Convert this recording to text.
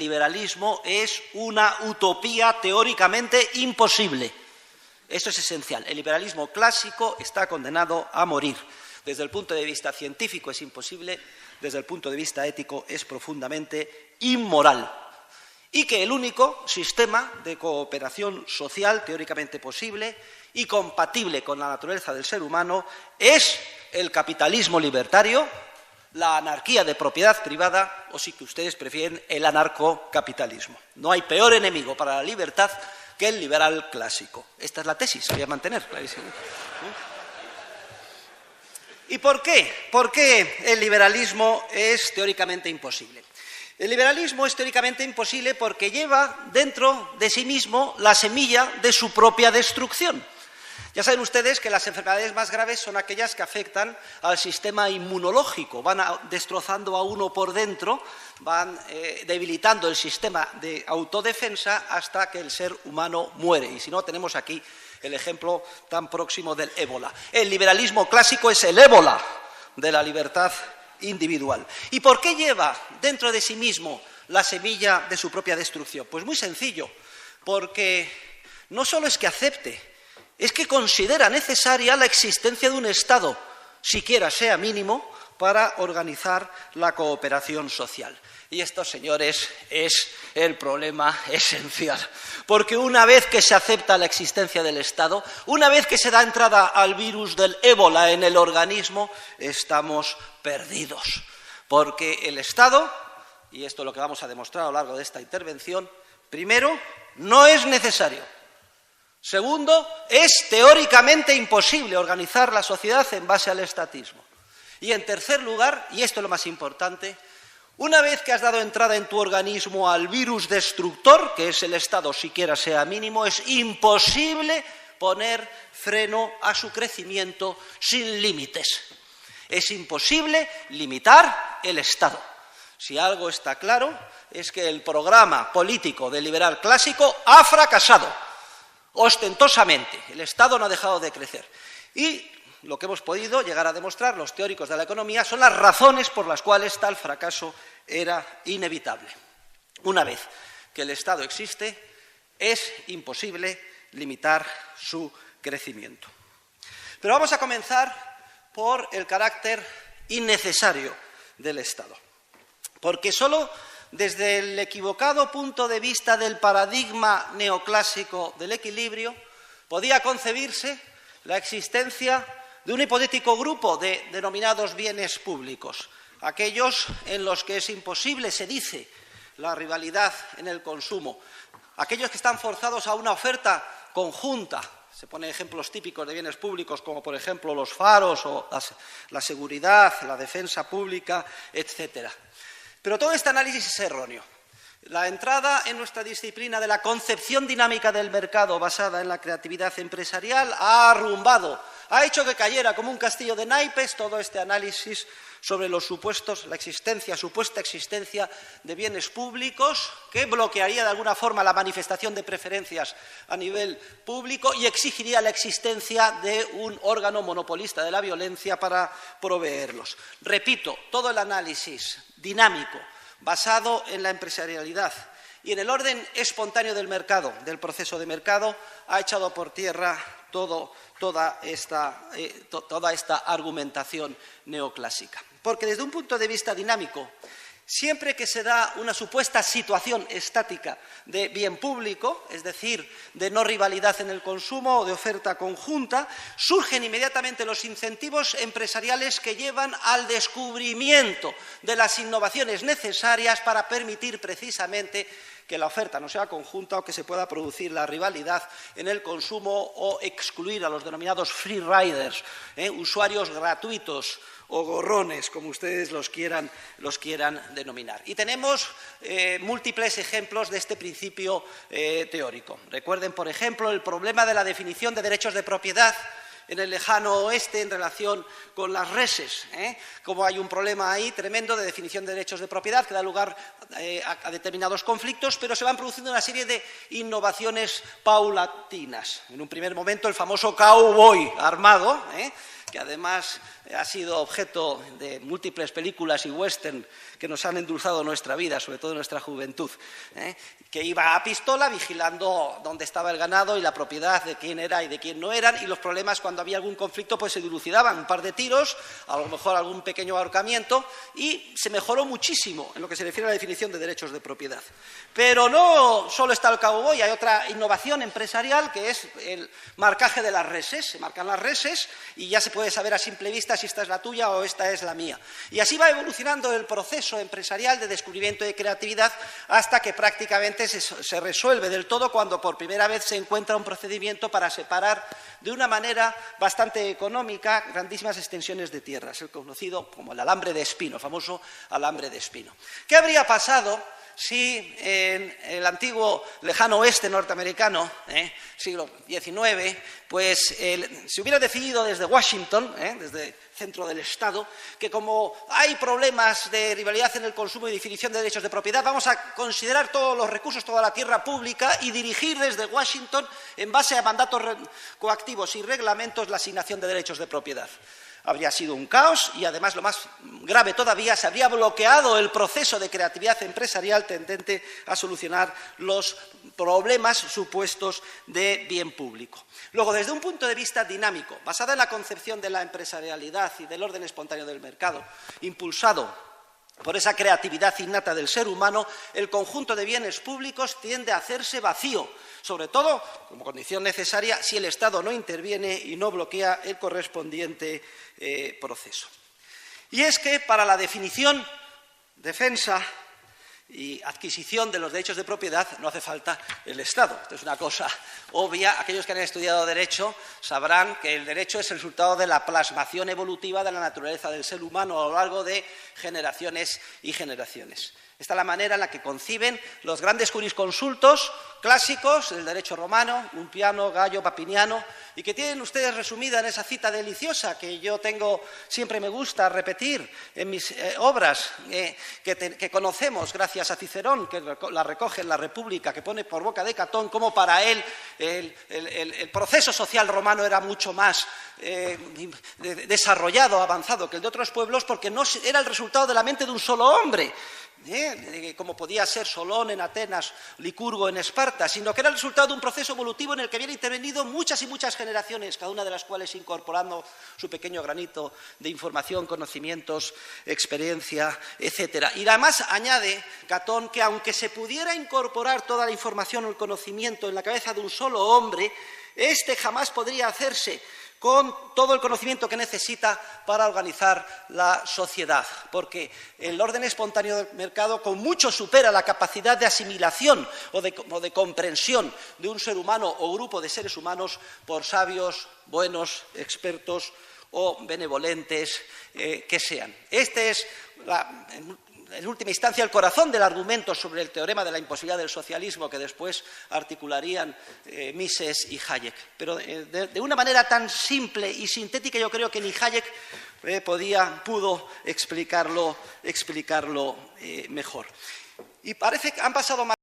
liberalismo es una utopía teóricamente imposible. Eso es esencial. El liberalismo clásico está condenado a morir. Desde el punto de vista científico es imposible, desde el punto de vista ético es profundamente inmoral. Y que el único sistema de cooperación social teóricamente posible y compatible con la naturaleza del ser humano es el capitalismo libertario, la anarquía de propiedad privada o, si ustedes prefieren, el anarcocapitalismo. No hay peor enemigo para la libertad que el liberal clásico. Esta es la tesis, voy a mantener, clarísimo. ¿Y por qué? ¿Por qué el liberalismo es teóricamente imposible? El liberalismo es teóricamente imposible porque lleva dentro de sí mismo la semilla de su propia destrucción. Ya saben ustedes que las enfermedades más graves son aquellas que afectan al sistema inmunológico, van destrozando a uno por dentro, van debilitando el sistema de autodefensa hasta que el ser humano muere. Y si no, tenemos aquí el ejemplo tan próximo del ébola. El liberalismo clásico es el ébola de la libertad individual. ¿Y por qué lleva dentro de sí mismo la semilla de su propia destrucción? Pues muy sencillo, porque no solo es que acepte, es que considera necesaria la existencia de un Estado, siquiera sea mínimo, para organizar la cooperación social. Y esto, señores, es el problema esencial. Porque una vez que se acepta la existencia del Estado, una vez que se da entrada al virus del ébola en el organismo, estamos perdidos. Porque el Estado, y esto es lo que vamos a demostrar a lo largo de esta intervención, primero, no es necesario. Segundo, es teóricamente imposible organizar la sociedad en base al estatismo. Y en tercer lugar, y esto es lo más importante, una vez que has dado entrada en tu organismo al virus destructor, que es el Estado siquiera sea mínimo, es imposible poner freno a su crecimiento sin límites. Es imposible limitar el Estado. Si algo está claro, es que el programa político del liberal clásico ha fracasado. Ostentosamente, el Estado no ha dejado de crecer. Y lo que hemos podido llegar a demostrar los teóricos de la economía son las razones por las cuales tal fracaso era inevitable. Una vez que el Estado existe, es imposible limitar su crecimiento. Pero vamos a comenzar por el carácter innecesario del Estado. Porque solo desde el equivocado punto de vista del paradigma neoclásico del equilibrio, podía concebirse la existencia de un hipotético grupo de denominados bienes públicos, aquellos en los que es imposible, se dice, la rivalidad en el consumo, aquellos que están forzados a una oferta conjunta. Se ponen ejemplos típicos de bienes públicos como, por ejemplo, los faros o la seguridad, la defensa pública, etcétera. Pero todo este análisis es erróneo. La entrada en nuestra disciplina de la concepción dinámica del mercado basada en la creatividad empresarial ha arrumbado, ha hecho que cayera como un castillo de naipes todo este análisis sobre los supuestos, la existencia, supuesta existencia de bienes públicos que bloquearía de alguna forma la manifestación de preferencias a nivel público y exigiría la existencia de un órgano monopolista de la violencia para proveerlos. Repito, todo el análisis dinámico basado en la empresarialidad y en el orden espontáneo del mercado, del proceso de mercado, ha echado por tierra toda esta argumentación neoclásica. Porque desde un punto de vista dinámico, siempre que se da una supuesta situación estática de bien público, es decir, de no rivalidad en el consumo o de oferta conjunta, surgen inmediatamente los incentivos empresariales que llevan al descubrimiento de las innovaciones necesarias para permitir precisamente que la oferta no sea conjunta o que se pueda producir la rivalidad en el consumo o excluir a los denominados free riders, usuarios gratuitos o gorrones, como ustedes los quieran denominar. Y tenemos múltiples ejemplos de este principio teórico. Recuerden, por ejemplo, el problema de la definición de derechos de propiedad en el lejano oeste en relación con las reses, como hay un problema ahí tremendo de definición de derechos de propiedad que da lugar a determinados conflictos, pero se van produciendo una serie de innovaciones paulatinas. En un primer momento el famoso cowboy armado, que además ha sido objeto de múltiples películas y western que nos han endulzado nuestra vida, sobre todo nuestra juventud, que iba a pistola vigilando dónde estaba el ganado y la propiedad de quién era y de quién no eran, y los problemas cuando había algún conflicto pues se dilucidaban, un par de tiros, a lo mejor algún pequeño ahorcamiento, y se mejoró muchísimo en lo que se refiere a la definición de derechos de propiedad. Pero no solo está el cowboy, hay otra innovación empresarial que es el marcaje de las reses. Se marcan las reses y ya se puede saber a simple vista si esta es la tuya o esta es la mía. Y así va evolucionando el proceso empresarial de descubrimiento y de creatividad hasta que prácticamente se resuelve del todo cuando por primera vez se encuentra un procedimiento para separar de una manera bastante económica grandísimas extensiones de tierras, el conocido como el alambre de espino, famoso alambre de espino. ¿Qué habría pasado si en el antiguo lejano oeste norteamericano, siglo XIX, pues se hubiera decidido desde Washington, desde el centro del Estado, que como hay problemas de rivalidad en el consumo y definición de derechos de propiedad, vamos a considerar todos los recursos, toda la tierra pública y dirigir desde Washington, en base a mandatos coactivos y reglamentos, la asignación de derechos de propiedad? Habría sido un caos y, además, lo más grave todavía, se habría bloqueado el proceso de creatividad empresarial tendente a solucionar los problemas supuestos de bien público. Luego, desde un punto de vista dinámico, basada en la concepción de la empresarialidad y del orden espontáneo del mercado, impulsado por esa creatividad innata del ser humano, el conjunto de bienes públicos tiende a hacerse vacío, sobre todo como condición necesaria si el Estado no interviene y no bloquea el correspondiente proceso. Y es que para la definición, defensa y adquisición de los derechos de propiedad no hace falta el Estado. Esto es una cosa obvia. Aquellos que han estudiado Derecho sabrán que el derecho es el resultado de la plasmación evolutiva de la naturaleza del ser humano a lo largo de generaciones y generaciones. Esta es la manera en la que conciben los grandes jurisconsultos clásicos del derecho romano, Ulpiano, Gallo, Papiniano, y que tienen ustedes resumida en esa cita deliciosa que yo siempre me gusta repetir en mis obras, que conocemos gracias a Cicerón, que la recoge en la República, que pone por boca de Catón cómo para él el proceso social romano era mucho más desarrollado, avanzado que el de otros pueblos, porque no era el resultado de la mente de un solo hombre, como podía ser Solón en Atenas, Licurgo en Esparta, sino que era el resultado de un proceso evolutivo en el que habían intervenido muchas y muchas generaciones, cada una de las cuales incorporando su pequeño granito de información, conocimientos, experiencia, etcétera. Y además añade Catón que aunque se pudiera incorporar toda la información o el conocimiento en la cabeza de un solo hombre, este jamás podría hacerse con todo el conocimiento que necesita para organizar la sociedad, porque el orden espontáneo del mercado con mucho supera la capacidad de asimilación o de comprensión de un ser humano o grupo de seres humanos por sabios, buenos, expertos o benevolentes que sean. Este es en última instancia, el corazón del argumento sobre el teorema de la imposibilidad del socialismo que después articularían Mises y Hayek. Pero de una manera tan simple y sintética, yo creo que ni Hayek pudo explicarlo mejor. Y parece que han pasado más